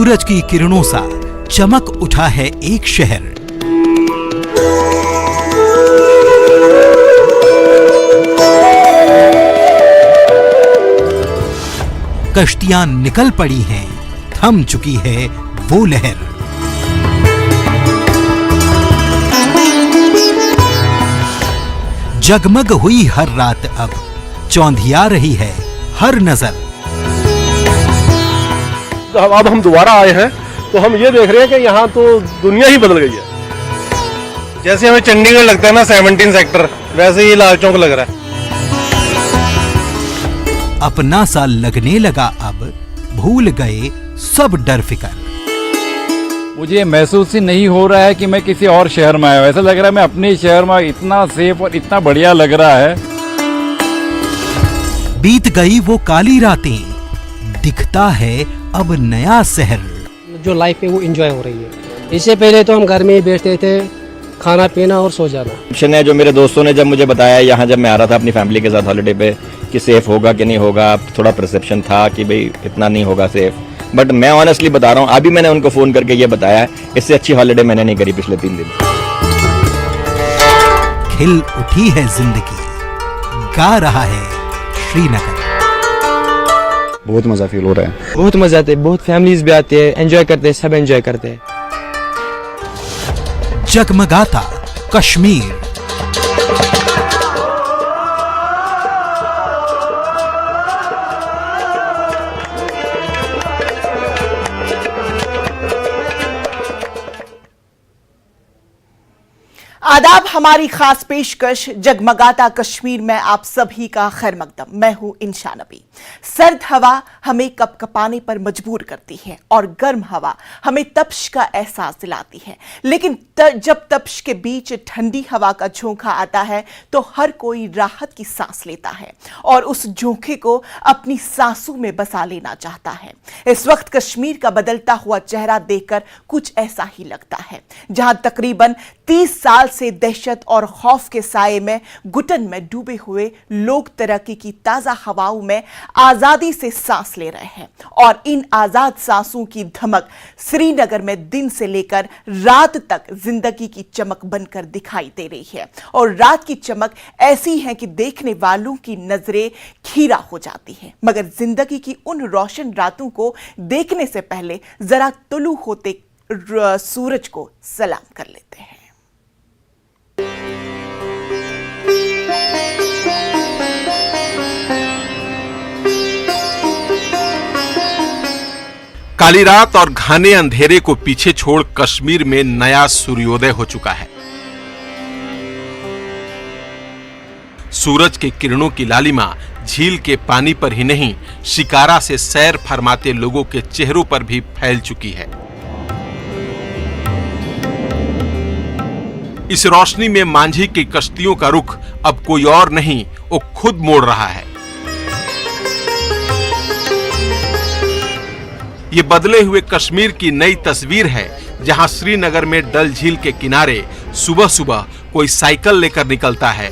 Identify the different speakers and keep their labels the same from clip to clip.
Speaker 1: सूरज की किरणों सा चमक उठा है एक शहर। कश्तियां निकल पड़ी हैं, थम चुकी है वो लहर। जगमग हुई हर रात अब, चौंधिया रही है हर नजर।
Speaker 2: अब हम दोबारा आए हैं तो हम ये देख रहे हैं कि यहाँ तो दुनिया ही बदल गई है।
Speaker 3: जैसे हमें चंडीगढ़ लगता है ना 17 सेक्टर, वैसे ही लाल चौक लग रहा है।
Speaker 1: अपना सा लगने लगा अब, भूल गए सब डर फिकर।
Speaker 4: मुझे महसूस ही नहीं हो रहा है कि मैं किसी और शहर में आया हूं। ऐसा लग रहा है मैं अपने शहर में, इतना सेफ और इतना बढ़िया लग रहा है।
Speaker 1: बीत गई वो काली रातें, दिखता है अब नया शहर।
Speaker 5: जो लाइफ है वो एंजॉय हो रही है। इससे पहले तो हम घर में ही बैठते थे, खाना पीना और सो जाना।
Speaker 6: जो मेरे दोस्तों ने जब मुझे बताया यहाँ जब मैं आ रहा था अपनी फैमिली के साथ हॉलिडे पे कि सेफ होगा कि नहीं होगा, थोड़ा परसेप्शन था कि भाई इतना नहीं होगा सेफ। बट मैं ऑनेस्टली बता रहा हूँ, अभी मैंने उनको फोन करके ये बताया, इससे अच्छी हॉलिडे मैंने नहीं करी पिछले 3 दिन।
Speaker 1: खिल उठी है जिंदगी, गा रहा है श्रीनगर।
Speaker 6: बहुत मजा फील हो रहा है,
Speaker 5: बहुत मजा आते है, बहुत फैमिलीज भी आते हैं, एंजॉय करते हैं, सब एंजॉय करते हैं।
Speaker 1: जगमगाता कश्मीर।
Speaker 7: आदाब, हमारी खास पेशकश जगमगाता कश्मीर में आप सभी का खैर मकदम। मैं हूं इंशा नबी। सर्द हवा हमें कपकपाने पर मजबूर करती है और गर्म हवा हमें तप्श का एहसास दिलाती है। लेकिन जब तप्श के बीच ठंडी हवा का झोंका आता है तो हर कोई राहत की सांस लेता है और उस झोंके को अपनी सांसों में बसा लेना चाहता है। इस वक्त कश्मीर का बदलता हुआ चेहरा देखकर कुछ ऐसा ही लगता है, जहां तकरीबन 30 साल से दहशत और खौफ के साए में घुटन में डूबे हुए लोग तरक्की की ताजा हवाओं में आजादी से सांस ले रहे हैं। और इन आजाद सांसों की धमक श्रीनगर में दिन से लेकर रात तक जिंदगी की चमक बनकर दिखाई दे रही है। और रात की चमक ऐसी है कि देखने वालों की नजरें खीरा हो जाती हैं, मगर जिंदगी की उन रोशन रातों को देखने से पहले जरा तुलू होते सूरज को सलाम कर लेते हैं।
Speaker 8: काली रात और घने अंधेरे को पीछे छोड़ कश्मीर में नया सूर्योदय हो चुका है। सूरज के किरणों की लालिमा झील के पानी पर ही नहीं, शिकारा से सैर फरमाते लोगों के चेहरों पर भी फैल चुकी है। इस रोशनी में मांझी की कश्तियों का रुख अब कोई और नहीं, वो खुद मोड़ रहा है। ये बदले हुए कश्मीर की नई तस्वीर है, जहां श्रीनगर में डल झील के किनारे सुबह सुबह कोई साइकिल लेकर निकलता है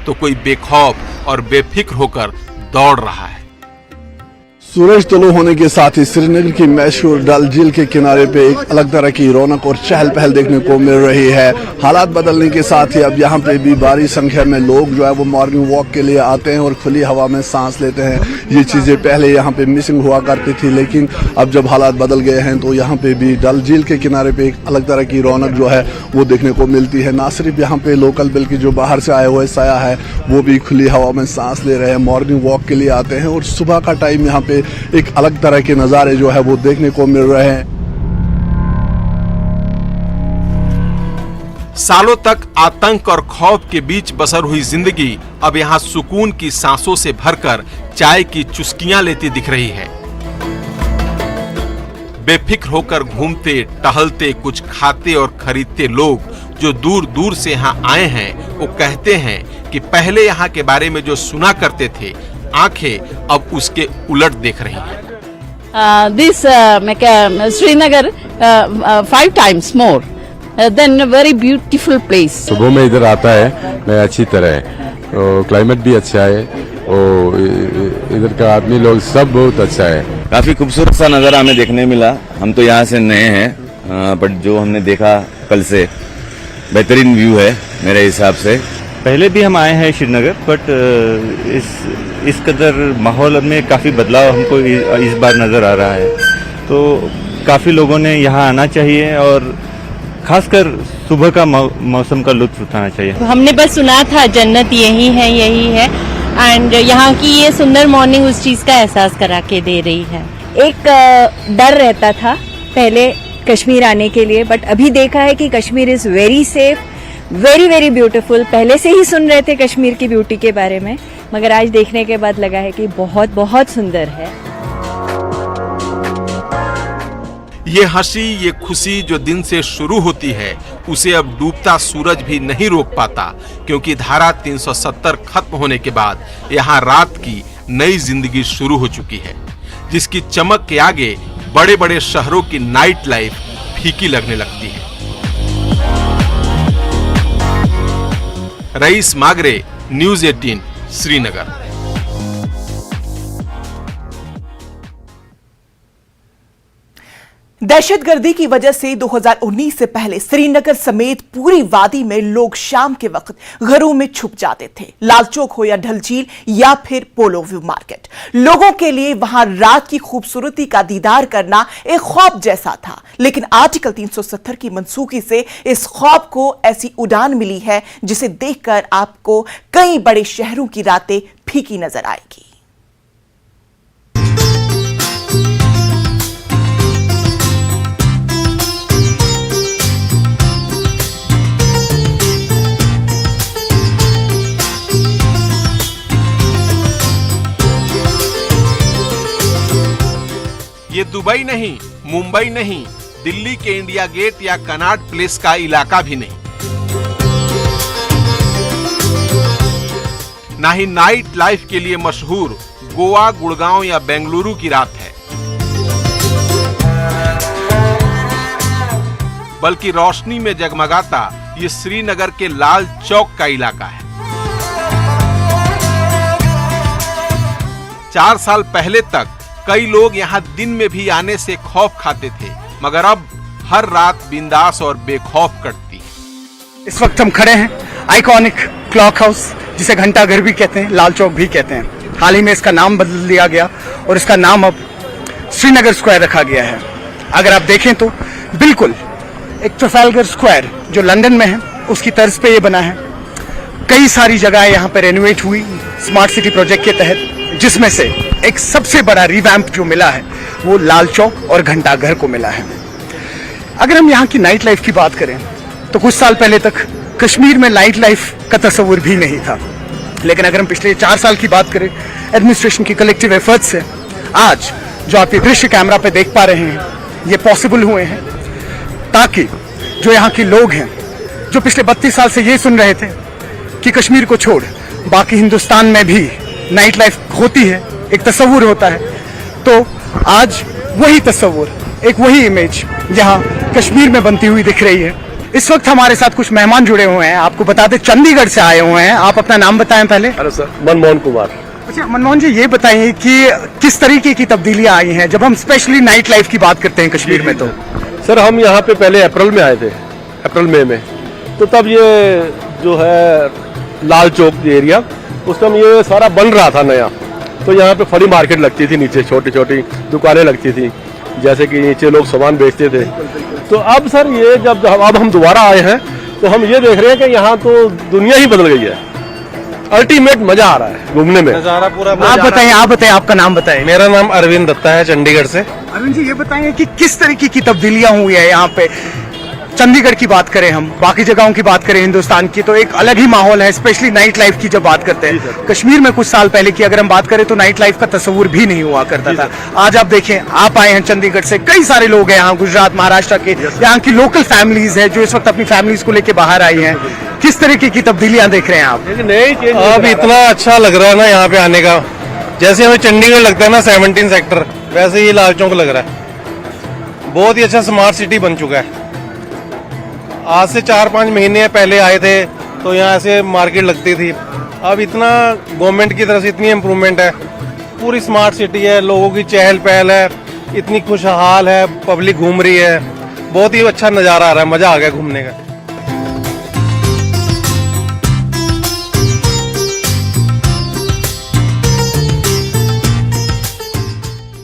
Speaker 8: तो कोई बेखौफ और बेफिक्र होकर दौड़ रहा है।
Speaker 2: सूरज तुलू होने के साथ ही श्रीनगर की मशहूर डल झील के किनारे पे एक अलग तरह की रौनक और चहल पहल देखने को मिल रही है। हालात बदलने के साथ ही अब यहाँ पे भी भारी संख्या में लोग जो है वो मॉर्निंग वॉक के लिए आते हैं और खुली हवा में सांस लेते हैं। ये चीजें पहले यहाँ पे मिसिंग हुआ करती थी, लेकिन अब जब हालात बदल गए हैं तो यहाँ पे भी डल झील के किनारे पे एक अलग तरह की रौनक जो है वो देखने को मिलती है। ना सिर्फ यहाँ पे लोकल बल्कि जो बाहर से आए हुए सयाह है वो भी खुली हवा में सांस ले रहे हैं, मॉर्निंग वॉक के लिए आते हैं और सुबह का टाइम यहाँ पे एक अलग तरह के नजारे जो है वो देखने को मिल रहे हैं।
Speaker 8: सालों तक आतंक और खौफ के बीच बसर हुई जिंदगी अब यहाँ सुकून की सांसों से भरकर चाय की चुस्कियां लेती दिख रही है। बेफिक्र होकर घूमते टहलते, कुछ खाते और खरीदते लोग जो दूर दूर से यहाँ आए हैं, वो कहते हैं कि पहले यहाँ के बारे में जो सुना करते थे, आंखें अब उसके उलट देख रही हैं।
Speaker 9: This Srinagar 5 times more than a very beautiful place.
Speaker 10: सुबह में इधर आता है मैं अच्छी तरह है, तो क्लाइमेट भी अच्छा है और इधर का आदमी लोग सब बहुत अच्छा है। काफी खूबसूरत सा नज़ारा हमें देखने मिला। हम तो यहाँ से नए हैं, बट जो हमने देखा कल से बेहतरीन व्यू है मेरे हिसाब से।
Speaker 11: पहले भी हम आए हैं श्रीनगर, बट इस कदर माहौल में काफ़ी बदलाव हमको इस बार नज़र आ रहा है। तो काफ़ी लोगों ने यहाँ आना चाहिए और खासकर सुबह का मौसम का लुत्फ उठाना चाहिए।
Speaker 9: हमने बस सुना था जन्नत यही है एंड यहाँ की ये सुंदर मॉर्निंग उस चीज़ का एहसास करा के दे रही है।
Speaker 12: एक डर रहता था पहले कश्मीर आने के लिए, बट अभी देखा है कि Kashmir is very safe, very very beautiful. पहले से ही सुन रहे थे कश्मीर की ब्यूटी के बारे में, मगर आज देखने के बाद लगा है कि बहुत बहुत सुंदर है।
Speaker 8: ये हंसी, ये खुशी जो दिन से शुरू होती है, उसे अब डूबता सूरज भी नहीं रोक पाता, क्योंकि धारा 370 खत्म होने के बाद यहाँ रात की नई जिंदगी शुरू हो चुकी है, जिसकी चमक के आगे बड़े बड़े शहरों की नाइट लाइफ फीकी लगने लगती है। Rice Magrey, news 18, Srinagar.
Speaker 7: दहशतगर्दी की वजह से 2019 से पहले श्रीनगर समेत पूरी वादी में लोग शाम के वक्त घरों में छुप जाते थे। लाल चौक हो या ढल झील या फिर पोलो व्यू मार्केट, लोगों के लिए वहां रात की खूबसूरती का दीदार करना एक ख्वाब जैसा था। लेकिन आर्टिकल 370 की मनसूखी से इस ख्वाब को ऐसी उड़ान मिली है जिसे देखकर आपको कई बड़े शहरों की रातें फीकी नजर आएगी।
Speaker 8: ये दुबई नहीं, मुंबई नहीं, दिल्ली के इंडिया गेट या कनॉट प्लेस का इलाका भी नहीं, ना ही नाइट लाइफ के लिए मशहूर गोवा, गुड़गांव या बेंगलुरु की रात है, बल्कि रोशनी में जगमगाता ये श्रीनगर के लाल चौक का इलाका है। 4 साल पहले तक कई लोग यहाँ दिन में भी आने से खौफ खाते थे, मगर अब हर रात बिंदास और बेखौफ कटती है।
Speaker 13: इस वक्त हम खड़े हैं आइकॉनिक क्लॉक हाउस, जिसे घंटा घर भी कहते हैं, लाल चौक भी कहते हैं। हाल ही में इसका नाम बदल दिया गया और इसका नाम अब श्रीनगर स्क्वायर रखा गया है। अगर आप देखें तो बिल्कुल एक ट्रफाल्गर स्क्वायर जो लंदन में है उसकी तर्ज पे ये बना है। कई सारी जगह यहाँ पे रेनोवेट हुई स्मार्ट सिटी प्रोजेक्ट के तहत, जिसमें से एक सबसे बड़ा रिवैम्प जो मिला है वो लाल चौक और घंटा घर को मिला है। अगर हम यहाँ की नाइट लाइफ की बात करें तो कुछ साल पहले तक कश्मीर में नाइट लाइफ का तस्वुर भी नहीं था, लेकिन अगर हम पिछले 4 साल की बात करें एडमिनिस्ट्रेशन की कलेक्टिव एफर्ट्स से आज जो आप ये दृश्य कैमरा पे देख पा रहे हैं ये पॉसिबल हुए हैं, ताकि जो यहाँ के लोग हैं जो पिछले 32 साल से ये सुन रहे थे कि कश्मीर को छोड़ बाकी हिंदुस्तान में भी नाइट लाइफ होती है, एक तस्वुर होता है, तो आज वही तस्वुर, एक वही इमेज यहाँ कश्मीर में बनती हुई दिख रही है। इस वक्त हमारे साथ कुछ मेहमान जुड़े हुए हैं, आपको बता दें चंडीगढ़ से आए हुए हैं। आप अपना नाम बताएं पहले।
Speaker 14: अरे सर, मनमोहन कुमार।
Speaker 13: अच्छा मनमोहन जी, ये बताइए कि किस तरीके की तब्दीलियां आई हैं जब हम स्पेशली नाइट लाइफ की बात करते हैं कश्मीर में? तो
Speaker 14: सर हम यहाँ पे पहले अप्रैल में आए थे, अप्रैल मई में, तो तब ये जो है लाल चौक एरिया उस टाइम ये सारा बन रहा था नया, तो यहाँ पे फड़ी मार्केट लगती थी, नीचे छोटी छोटी दुकानें लगती थी, जैसे कि नीचे लोग सामान बेचते थे। तो अब सर ये जब अब हम दोबारा आए हैं तो हम ये देख रहे हैं कि यहाँ तो दुनिया ही बदल गई है। अल्टीमेट मजा आ रहा है घूमने में।
Speaker 3: नजारा पूरा
Speaker 13: आप बताएं आपका नाम बताएं।
Speaker 3: मेरा नाम अरविंद दत्ता है, चंडीगढ़ से।
Speaker 13: अरविंद जी, ये बताएं कि किस तरीके की तब्दीलियां हुई है यहाँ पे। चंडीगढ़ की बात करें, हम बाकी जगहों की बात करें हिंदुस्तान की, तो एक अलग ही माहौल है, स्पेशली नाइट लाइफ की जब बात करते हैं। कश्मीर में कुछ साल पहले की अगर हम बात करें तो नाइट लाइफ का तस्वुर भी नहीं हुआ करता था। आज आप देखें, आप आए हैं चंडीगढ़ से, कई सारे लोग हैं यहाँ, गुजरात, महाराष्ट्र के, यहाँ की लोकल फैमिलीज है जो इस वक्त अपनी फैमिलीज को लेकर बाहर आई हैं। किस तरीके की तब्दीलियां देख रहे हैं आप?
Speaker 3: अब इतना अच्छा लग रहा है ना यहाँ पे आने का, जैसे हमें चंडीगढ़ लगता है ना 17 सेक्टर, वैसे ही लाल चौक लग रहा है। बहुत ही अच्छा स्मार्ट सिटी बन चुका है। आज से 4-5 महीने पहले आए थे तो यहाँ ऐसे मार्केट लगती थी, अब इतना गवर्नमेंट की तरफ से इतनी इम्प्रूवमेंट है पूरी स्मार्ट सिटी है, लोगों की चहल पहल है, इतनी खुशहाल है, पब्लिक घूम रही है, बहुत ही अच्छा नज़ारा आ रहा है, मज़ा आ गया घूमने का।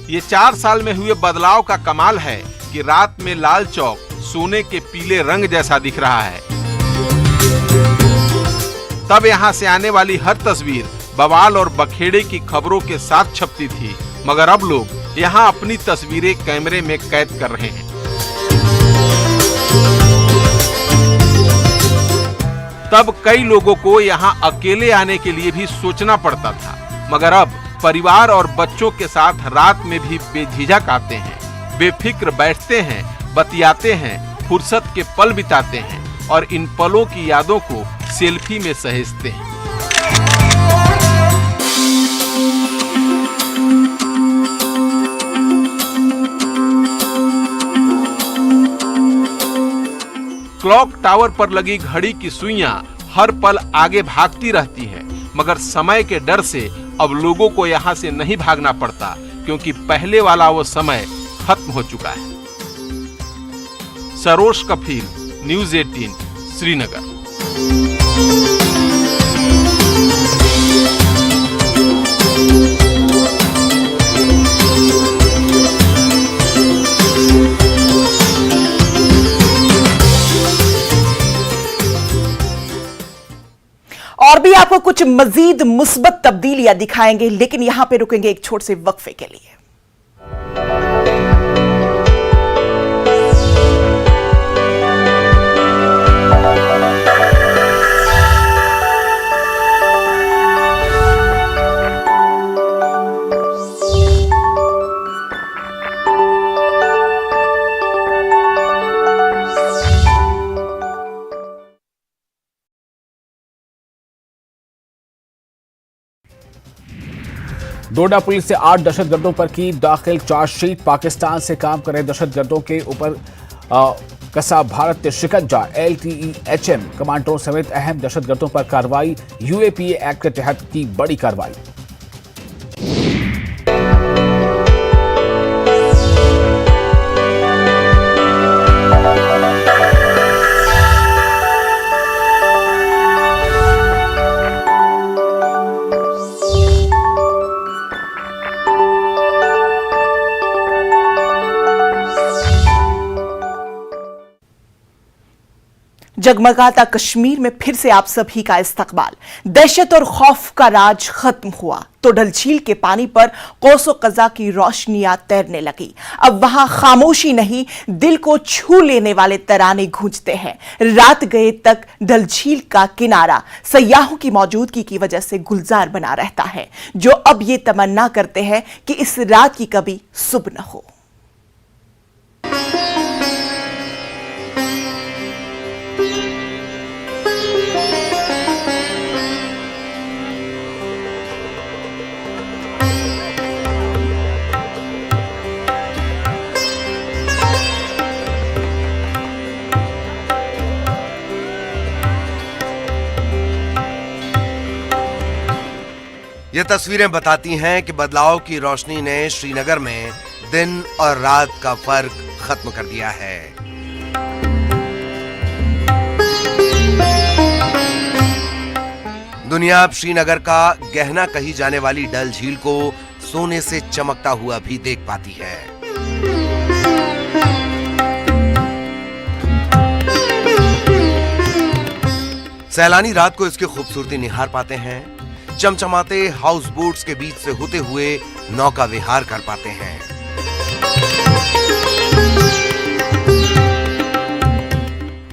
Speaker 8: ये 4 साल में हुए बदलाव का कमाल है कि रात में लाल चौक सोने के पीले रंग जैसा दिख रहा है। तब यहाँ से आने वाली हर तस्वीर बवाल और बखेड़े की खबरों के साथ छपती थी, मगर अब लोग यहाँ अपनी तस्वीरें कैमरे में कैद कर रहे हैं। तब कई लोगों को यहाँ अकेले आने के लिए भी सोचना पड़ता था, मगर अब परिवार और बच्चों के साथ रात में भी बेझिझक आते हैं, बेफिक्र बैठते हैं, बतियाते हैं, फुर्सत के पल बिताते हैं और इन पलों की यादों को सेल्फी में सहेजते हैं। क्लॉक टावर पर लगी घड़ी की सुइयां हर पल आगे भागती रहती है, मगर समय के डर से अब लोगों को यहाँ से नहीं भागना पड़ता, क्योंकि पहले वाला वो समय खत्म हो चुका है। सरोज कफील, न्यूज़ 18, श्रीनगर।
Speaker 7: और भी आपको कुछ मजीद मुस्बत तब्दीलियां दिखाएंगे, लेकिन यहां पे रुकेंगे एक छोटे से वक्फे के लिए।
Speaker 15: डोडा पुलिस से 8 दहशतगर्दों पर की दाखिल चार्जशीट। पाकिस्तान से काम कर रहे दहशतगर्दों के ऊपर कसा भारत शिकंजा। LTE-HM कमांडरों समेत अहम दहशतगर्दों पर कार्रवाई। UAPA एक्ट के तहत की बड़ी कार्रवाई।
Speaker 7: जगमगाता कश्मीर में फिर से आप सभी का इस्तकबाल। दहशत और खौफ का राज खत्म हुआ तो डल झील के पानी पर कौसो कज़ा की रोशनियां तैरने लगी। अब वहां खामोशी नहीं, दिल को छू लेने वाले तराने गूंजते हैं। रात गए तक डल झील का किनारा सयाहों की मौजूदगी की वजह से गुलजार बना रहता है, जो अब ये तमन्ना करते हैं कि इस रात की कभी सुबह न हो।
Speaker 16: ये तस्वीरें बताती हैं कि बदलाव की रोशनी ने श्रीनगर में दिन और रात का फर्क खत्म कर दिया है। दुनिया अब श्रीनगर का गहना कही जाने वाली डल झील को सोने से चमकता हुआ भी देख पाती है। सैलानी रात को इसकी खूबसूरती निहार पाते हैं, चमचमाते हाउस बोट्स के बीच से होते हुए नौका विहार कर पाते हैं।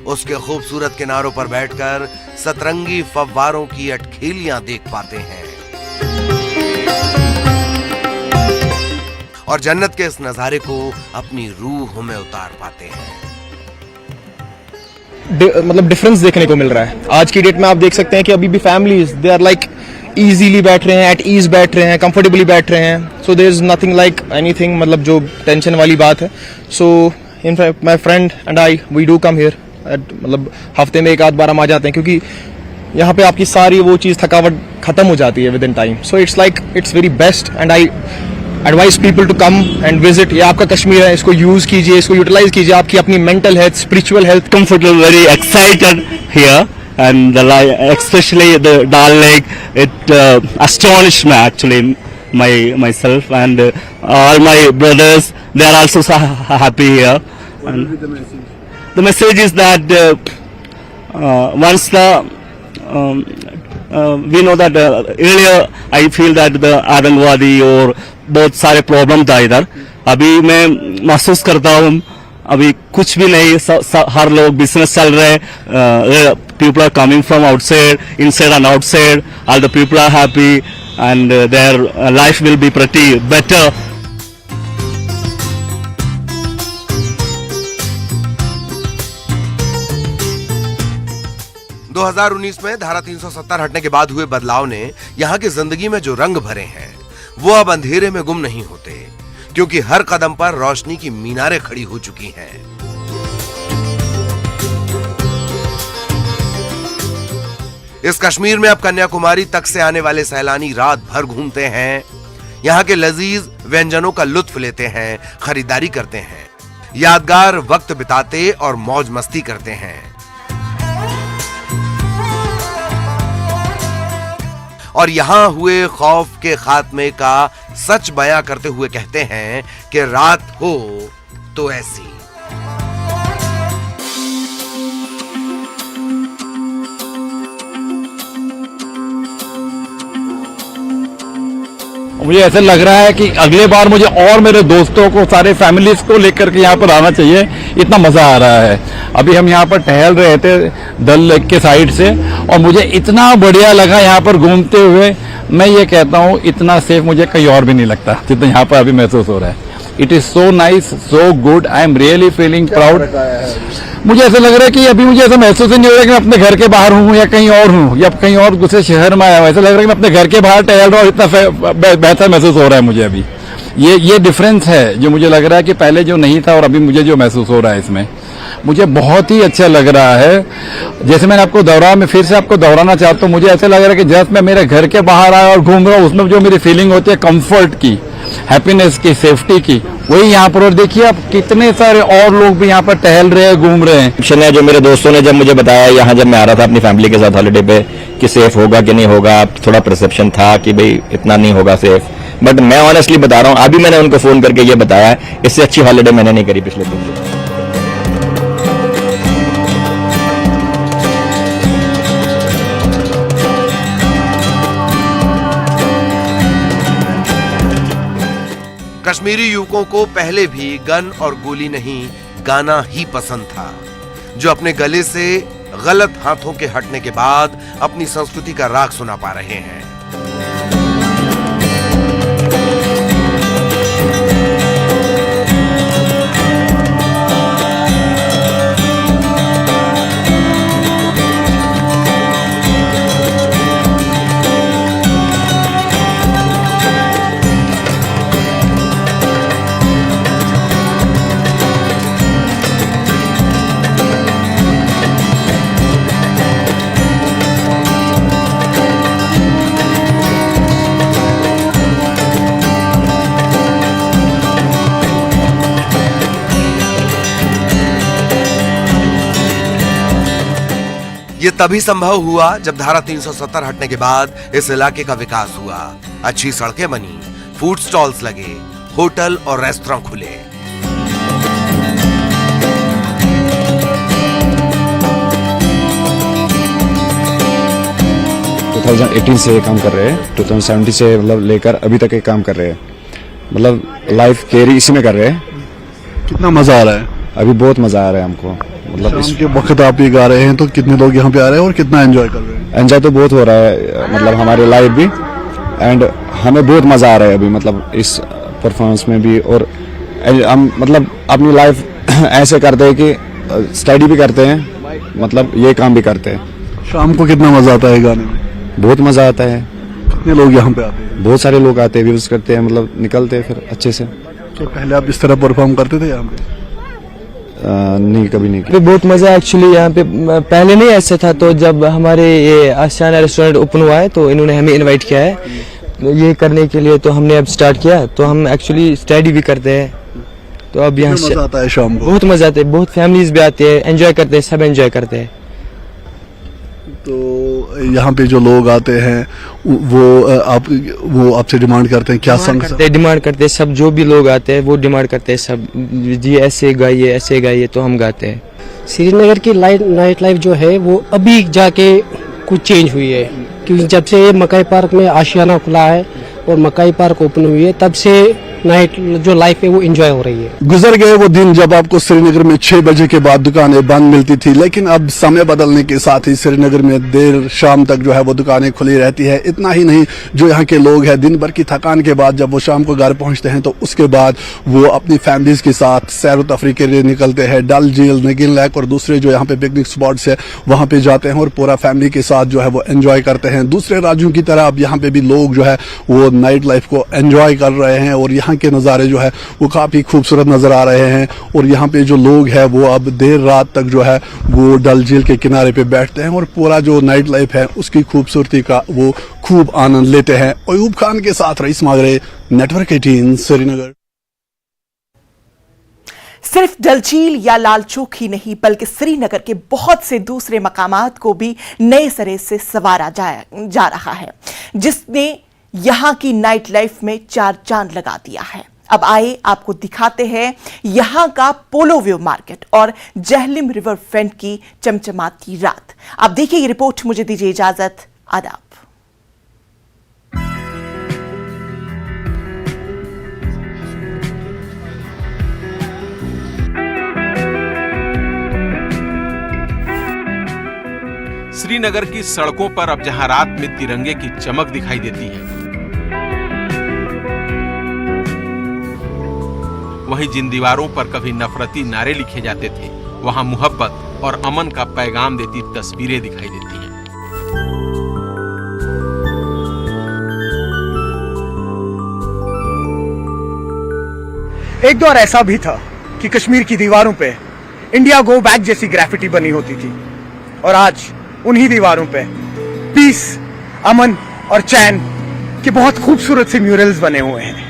Speaker 16: उसके खूबसूरत किनारों पर बैठकर सतरंगी फव्वारों की अटखेलियां देख पाते हैं और जन्नत के इस नजारे को अपनी रूह में उतार पाते हैं।
Speaker 17: मतलब डिफरेंस देखने को मिल रहा है। आज की डेट में आप देख सकते हैं कि अभी भी families they are like easily बैठ रहे हैं, एट ईज बैठ रहे हैं, कंफर्टेबली बैठ रहे हैं। So there is nothing like anything, मतलब जो टेंशन वाली बात है। So in fact my friend and I we do come here, मतलब हफ्ते में एक आध बार हम आ जाते हैं, क्योंकि यहाँ पे आपकी सारी वो चीज़ थकावट खत्म हो जाती है within time. So it's like it's very best and I advise people to come and visit. ये आपका कश्मीर है, इसको यूज कीजिए, इसको यूटिलाइज कीजिए. आपकी अपनी mental health, spiritual health.
Speaker 18: Comfortable, very excited here, and especially the Dal Lake, it astonished me actually, myself and all my brothers. They are also so happy here. And the message is that once we know that earlier I feel that the आतंकवादी और बहुत सारे problem था इधर. अभी मैं महसूस करता हूँ अभी कुछ भी नहीं. हर लोग बिजनेस चल रहे हैं. People are coming from outside, inside and outside. All the people are happy and their life will be pretty better.
Speaker 16: दो 2019 में धारा 370 हटने के बाद हुए बदलाव ने यहाँ की जिंदगी में जो रंग भरे हैं वो अब अंधेरे में गुम नहीं होते, क्योंकि हर कदम पर रोशनी की मीनारें खड़ी हो चुकी हैं. इस कश्मीर में अब कन्याकुमारी तक से आने वाले सैलानी रात भर घूमते हैं, यहाँ के लजीज व्यंजनों का लुत्फ लेते हैं, खरीदारी करते हैं, यादगार वक्त बिताते और मौज मस्ती करते हैं. और यहां हुए खौफ के खात्मे का सच बयां करते हुए कहते हैं कि रात हो तो ऐसी.
Speaker 4: मुझे ऐसा लग रहा है कि अगले बार मुझे और मेरे दोस्तों को, सारे फैमिलीज को लेकर के यहाँ पर आना चाहिए. इतना मजा आ रहा है. अभी हम यहाँ पर टहल रहे थे डल लेक के साइड से और मुझे इतना बढ़िया लगा यहाँ पर घूमते हुए. मैं ये कहता हूँ इतना सेफ मुझे कहीं और भी नहीं लगता जितना यहाँ पर अभी महसूस हो रहा है. It is so nice, so good. I am really feeling proud. मुझे ऐसा लग रहा है कि अभी मुझे ऐसा महसूस ही नहीं हो रहा है कि मैं अपने घर के बाहर हूँ या कहीं और हूँ या कहीं और दूसरे शहर में आया हूँ. ऐसा लग रहा है कि मैं अपने घर के बाहर टहल रहा हूँ. इतना बेहतर महसूस हो रहा है मुझे अभी. ये डिफरेंस है जो मुझे लग रहा है कि पहले जो नहीं था और अभी मुझे जो महसूस हो रहा है इसमें मुझे बहुत ही अच्छा लग रहा है. जैसे मैंने आपको मैं फिर से आपको दोहराना चाहता हूँ. मुझे ऐसा लग रहा है कि जस्ट मैं मेरे घर के बाहर आया और घूम रहा हूँ, उसमें जो मेरी फीलिंग होती है कंफर्ट की, हैप्पीनेस की, सेफ्टी की, वही यहाँ पर. और देखिए आप कितने सारे और लोग भी यहाँ पर टहल रहे हैं, घूम रहे हैं.
Speaker 6: जो मेरे दोस्तों ने जब मुझे बताया यहाँ जब मैं आ रहा था अपनी फैमिली के साथ हॉलिडे पे कि सेफ होगा कि नहीं होगा, थोड़ा परसेप्शन था कि भाई इतना नहीं होगा सेफ. बट मैं ऑनेस्टली बता रहा हूँ अभी मैंने उनको फोन करके ये बताया इससे अच्छी हॉलिडे मैंने नहीं करी पिछले 3 दिन.
Speaker 16: कश्मीरी युवकों को पहले भी गन और गोली नहीं गाना ही पसंद था, जो अपने गले से गलत हाथों के हटने के बाद अपनी संस्कृति का राग सुना पा रहे हैं. ये तभी संभव हुआ जब धारा 370 हटने के बाद इस इलाके का विकास हुआ. अच्छी सड़कें बनी, फूड स्टॉल्स लगे, होटल और रेस्टोरेंट खुले.
Speaker 19: तो 2018 से ये काम कर रहे हैं, 2017 से मतलब लेकर अभी तक ये काम कर रहे हैं. मतलब लाइफ कैरी इसी में कर रहे हैं.
Speaker 2: कितना मजा आ रहा है?
Speaker 19: अभी बहुत मजा आ रहा है हमको. मतलब
Speaker 2: शाम के वक्त आप ये गा रहे हैं तो कितने लोग यहाँ पे आ रहे हैं और कितना एंजॉय कर रहे हैं?
Speaker 19: एंजॉय तो बहुत हो रहा है, मतलब हमारे लाइफ भी, एंड हमें बहुत मजा आ रहा है अभी मतलब इस परफॉर्मेंस में भी. और हम मतलब अपनी लाइफ ऐसे करते हैं कि स्टडी भी करते हैं, मतलब ये काम भी करते हैं.
Speaker 2: शाम को कितना मजा आता है गाने में?
Speaker 19: बहुत मजा आता है.
Speaker 2: कितने लोग यहाँ पे आते हैं?
Speaker 19: बहुत सारे लोग आते हैं, व्यूज करते हैं, मतलब निकलते हैं फिर अच्छे से.
Speaker 2: तो पहले आप इस तरह परफॉर्म करते थे यहाँ पे?
Speaker 19: नहीं, कभी नहीं
Speaker 20: पे बहुत मजा एक्चुअली यहाँ पे पहले नहीं ऐसे था, तो जब हमारे ये आशियाना रेस्टोरेंट ओपन हुआ है तो इन्होंने हमें इनवाइट किया है ये करने के लिए, तो हमने अब स्टार्ट किया। तो हम एक्चुअली स्टडी भी करते हैं, तो अब यहाँ
Speaker 2: मजा आता है शाम को,
Speaker 20: बहुत मजा आता है, बहुत फैमिलीज भी आते हैं, एंजॉय करते हैं, सब एंजॉय करते हैं।
Speaker 2: तो यहाँ पे जो लोग आते हैं वो आपसे डिमांड करते हैं क्या सॉन्ग
Speaker 20: डिमांड करते हैं, सब जो भी लोग आते हैं वो डिमांड करते हैं, सब जी ऐसे गाइए, तो हम गाते हैं।
Speaker 5: श्रीनगर की नाइट लाइफ जो है वो अभी जाके कुछ चेंज हुई है, क्योंकि जब से मकाई पार्क में आशियाना खुला है और मकाई पार्क ओपन हुई है, तब से नाइट जो लाइफ है वो एंजॉय हो रही है।
Speaker 2: गुजर गए वो दिन जब आपको श्रीनगर में 6 बजे के बाद दुकानें बंद मिलती थी, लेकिन अब समय बदलने के साथ ही श्रीनगर में देर शाम तक जो है वो दुकानें खुली रहती है। इतना ही नहीं, जो यहाँ के लोग हैं दिन भर की थकान के बाद जब वो शाम को घर पहुँचते हैं तो उसके बाद वो अपनी फैमिलीज के साथ सैर तफरी के लिए निकलते हैं। डल झील, नगिन लेक और दूसरे जो यहाँ पे पिकनिक स्पॉट्स है वहाँ पे जाते हैं और पूरा फैमिली के साथ जो है वो एंजॉय करते हैं। दूसरे राज्यों की तरह अब यहाँ पे भी लोग जो है वो नाइट लाइफ को एंजॉय कर रहे हैं और यहाँ के नज़ारे जो है वो काफ़ी खूबसूरत नज़र आ रहे हैं। और यहाँ पे जो लोग हैं वो अब देर रात तक जो है वो डल झील के किनारे पे बैठते हैं और पूरा जो नाइट लाइफ है उसकी खूबसूरती का वो खूब आनंद लेते हैं। अयूब खान के साथ रईस मागरे, नेटवर्क 18 श्रीनगर।
Speaker 7: सिर्फ डल झील या लाल चौक ही नहीं बल्कि श्रीनगर के बहुत से दूसरे मकामात को भी नए सिरे से संवारा जा रहा है, जिसने यहाँ की नाइट लाइफ में 4 चांद लगा दिया है। अब आइए आपको दिखाते हैं यहाँ का पोलो व्यू मार्केट और जहलिम रिवर फ्रंट की चमचमाती रात। आप देखिए ये रिपोर्ट, मुझे दीजिए इजाजत, आदाब।
Speaker 8: श्रीनगर की सड़कों पर अब जहां रात में तिरंगे की चमक दिखाई देती है, वहीं जिन दीवारों पर कभी नफरती नारे लिखे जाते थे वहां मोहब्बत और अमन का पैगाम देती तस्वीरें दिखाई देती हैं।
Speaker 13: एक दौर ऐसा भी था कि कश्मीर की दीवारों पे इंडिया गो बैक जैसी ग्राफिटी बनी होती थी, और आज उन्हीं दीवारों पे पीस, अमन और चैन के बहुत खूबसूरत से म्यूरल्स बने हुए हैं।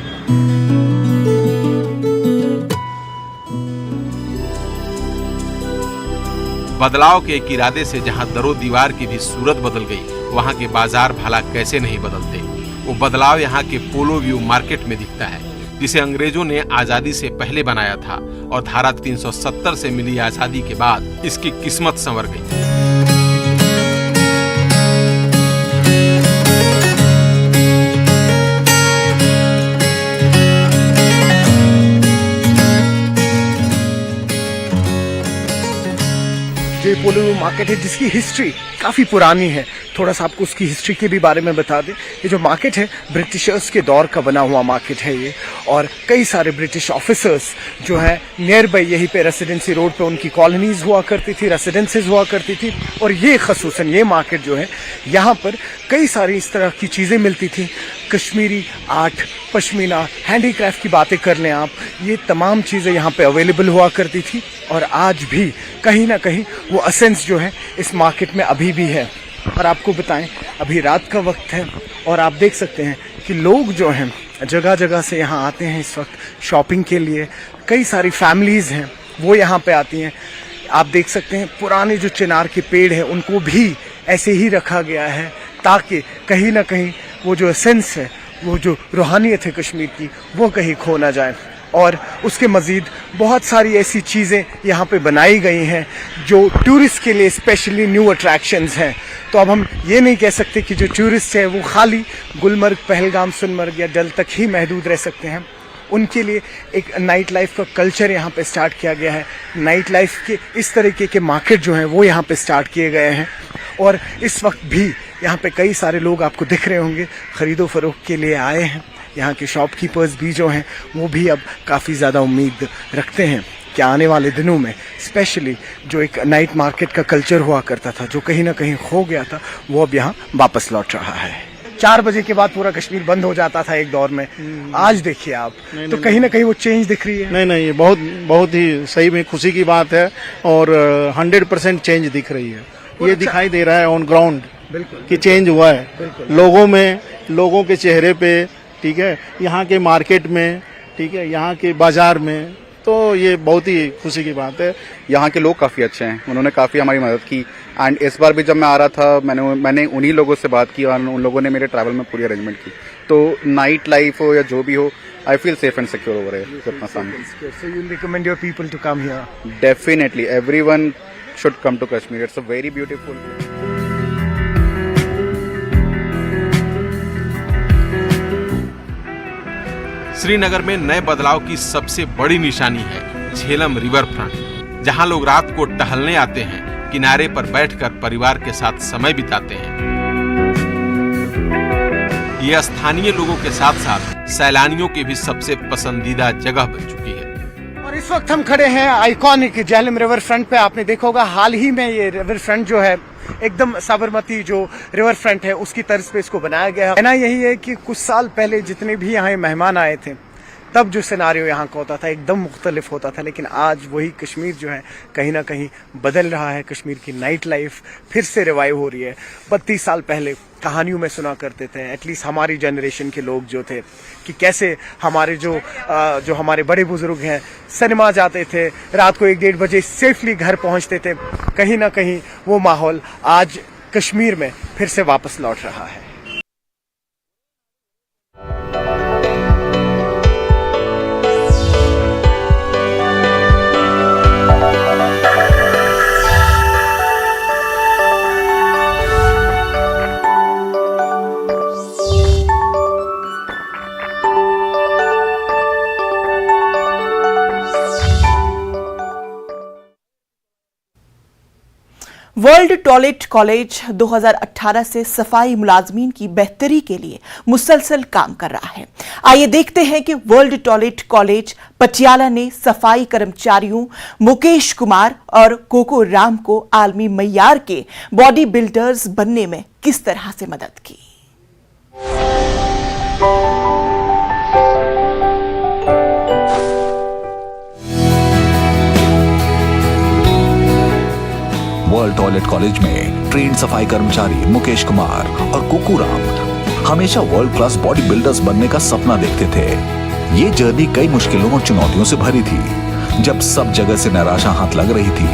Speaker 8: बदलाव के एक इरादे से जहां दरो दीवार की भी सूरत बदल गई, वहां के बाजार भला कैसे नहीं बदलते। वो बदलाव यहाँ के पोलो व्यू मार्केट में दिखता है, जिसे अंग्रेजों ने आजादी से पहले बनाया था और धारा 370 से मिली आजादी के बाद इसकी किस्मत संवर गई।
Speaker 13: जो पोलो मार्केट है जिसकी हिस्ट्री काफ़ी पुरानी है, थोड़ा सा आपको उसकी हिस्ट्री के भी बारे में बता दें। ये जो मार्केट है ब्रिटिशर्स के दौर का बना हुआ मार्केट है ये, और कई सारे ब्रिटिश ऑफिसर्स जो है नियर बाई यहीं पे रेसिडेंसी रोड पे उनकी कॉलोनीज हुआ करती थी, रेसिडेंसेज हुआ करती थी। और ये खसूसन ये मार्केट जो है यहाँ पर कई सारी इस तरह की चीज़ें मिलती थी, कश्मीरी आर्ट, पश्मीना, हैंडीक्राफ्ट की बातें कर लें आप, ये तमाम चीज़ें यहाँ पे अवेलेबल हुआ करती थी। और आज भी कहीं ना कहीं वो एसेंस जो है इस मार्केट में अभी भी है। और आपको बताएं अभी रात का वक्त है और आप देख सकते हैं कि लोग जो हैं जगह जगह से यहाँ आते हैं इस वक्त शॉपिंग के लिए। कई सारी फैमिलीज़ हैं वो यहाँ पे आती हैं। आप देख सकते हैं पुराने जो चिनार के पेड़ हैं उनको भी ऐसे ही रखा गया है ताकि कहीं ना कहीं वो जो एसेंस है, वो जो रूहानियत है कश्मीर की, वो कहीं खो ना जाए। और उसके मज़ीद बहुत सारी ऐसी चीज़ें यहाँ पे बनाई गई हैं जो टूरिस्ट के लिए स्पेशली न्यू अट्रैक्शंस हैं। तो अब हम ये नहीं कह सकते कि जो टूरिस्ट है वो खाली गुलमर्ग, पहलगाम, सोनमर्ग या डल तक ही महदूद रह सकते हैं। उनके लिए एक नाइट लाइफ का कल्चर यहाँ पे स्टार्ट किया गया है। नाइट लाइफ के इस तरीके के मार्केट जो हैं वो यहाँ पे स्टार्ट किए गए हैं। और इस वक्त भी यहाँ पे कई सारे लोग आपको दिख रहे होंगे ख़रीदो फरोख्त के लिए आए हैं। यहाँ के शॉपकीपर्स भी जो हैं वो भी अब काफ़ी ज़्यादा उम्मीद रखते हैं कि आने वाले दिनों में स्पेशली जो एक नाइट मार्केट का कल्चर हुआ करता था, जो कहीं ना कहीं खो गया था, वो अब यहाँ वापस लौट रहा है। 4 बजे के बाद पूरा कश्मीर बंद हो जाता था एक दौर में। आज देखिए आप, तो कहीं ना कहीं वो चेंज दिख रही है।
Speaker 21: नहीं, ये बहुत ही सही में खुशी की बात है और 100% चेंज दिख रही है। ये दिखाई दे रहा है ऑन ग्राउंड कि चेंज हुआ है लोगों में, लोगों के चेहरे पे, ठीक है, यहाँ के मार्केट में, ठीक है, यहाँ के बाजार में। तो ये बहुत ही खुशी की बात है।
Speaker 22: यहाँ के लोग काफ़ी अच्छे हैं, उन्होंने काफ़ी हमारी मदद की। एंड इस बार भी जब मैं आ रहा था मैंने उन्हीं लोगों से बात की और उन लोगों ने मेरे ट्रैवल में पूरी अरेंजमेंट की। तो नाइट लाइफ हो या जो भी हो, I feel safe and secure over है।
Speaker 13: So you recommend your people to come here?
Speaker 22: Definitely, everyone should come to Kashmir. It's a very beautiful.
Speaker 8: Srinagar में नए बदलाव की सबसे बड़ी निशानी है झेलम रिवर फ्रंट, जहां लोग रात को टहलने आते हैं, किनारे पर बैठकर परिवार के साथ समय बिताते हैं। ये स्थानीय लोगों के साथ साथ सैलानियों की भी सबसे पसंदीदा जगह बन चुकी है।
Speaker 13: और इस वक्त हम खड़े हैं आइकॉनिक झेलम रिवर फ्रंट पे। आपने देखा होगा हाल ही में ये रिवर फ्रंट जो है एकदम साबरमती जो रिवर फ्रंट है उसकी तर्ज पे इसको बनाया गया है ना। यही है कि कुछ साल पहले जितने भी यहाँ मेहमान आए थे तब जो सिनारियो यहाँ का होता था एकदम मुख्तलिफ होता था, लेकिन आज वही कश्मीर जो है कहीं ना कहीं बदल रहा है। कश्मीर की नाइट लाइफ फिर से रिवाइव हो रही है। 32 साल पहले कहानियों में सुना करते थे, एटलीस्ट हमारी जनरेशन के लोग जो थे, कि कैसे हमारे जो हमारे बड़े बुजुर्ग हैं सिनेमा जाते थे, रात को 1-1.5 बजे सेफली घर पहुँचते थे। कहीं ना कहीं वो माहौल आज कश्मीर में फिर से वापस लौट रहा है।
Speaker 7: वर्ल्ड टॉयलेट कॉलेज 2018 से सफाई मुलाजमीन की बेहतरी के लिए मुसलसल काम कर रहा है। आइए देखते हैं कि वर्ल्ड टॉयलेट कॉलेज पटियाला ने सफाई कर्मचारियों मुकेश कुमार और कोको राम को आलमी मय्यार के बॉडी बिल्डर्स बनने में किस तरह से मदद की।
Speaker 23: वर्ल्ड टॉयलेट कॉलेज में ट्रेन सफाई कर्मचारी मुकेश कुमार और कुकू राम हमेशा वर्ल्ड क्लास बॉडी बिल्डर्स बनने का सपना देखते थे। ये जर्नी कई मुश्किलों और चुनौतियों से भरी थी। जब सब जगह से निराशा हाथ लग रही थी,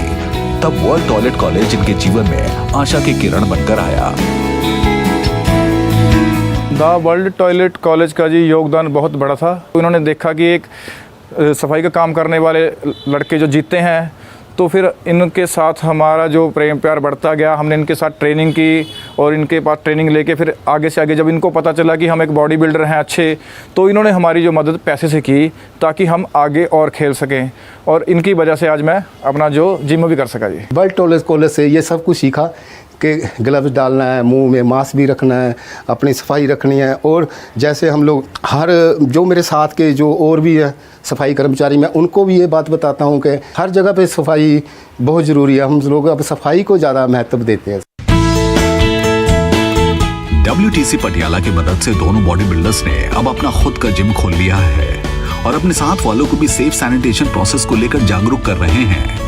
Speaker 23: तब वर्ल्ड टॉयलेट कॉलेज इनके जीवन में आशा की किरण बनकर आया।
Speaker 24: द वर्ल्ड टॉयलेट कॉलेज का जी योगदान बहुत बड़ा था। उन्होंने देखा कि एक सफाई का काम करने वाले लड़के जो जीते हैं, तो फिर इनके साथ हमारा जो प्रेम प्यार बढ़ता गया। हमने इनके साथ ट्रेनिंग की और इनके पास ट्रेनिंग लेके फिर आगे से आगे जब इनको पता चला कि हम एक बॉडी बिल्डर हैं अच्छे, तो इन्होंने हमारी जो मदद पैसे से की ताकि हम आगे और खेल सकें, और इनकी वजह से आज मैं अपना जो जिम भी कर सका जी।
Speaker 25: वर्ल्ड टॉयलेट कॉलेज से ये सब कुछ सीखा कि ग्लव्स डालना है, मुंह में मास्क भी रखना है, अपनी सफाई रखनी है। और जैसे हम लोग हर जो मेरे साथ के जो और भी है सफाई कर्मचारी, मैं उनको भी ये बात बताता हूँ कि हर जगह पे सफाई बहुत ज़रूरी है। हम लोग अब सफाई को ज़्यादा महत्व देते हैं।
Speaker 23: WTC पटियाला की मदद से दोनों बॉडी बिल्डर्स ने अब अपना खुद का जिम खोल लिया है और अपने साथ वालों को भी सेफ सैनिटेशन प्रोसेस को लेकर जागरूक कर रहे हैं।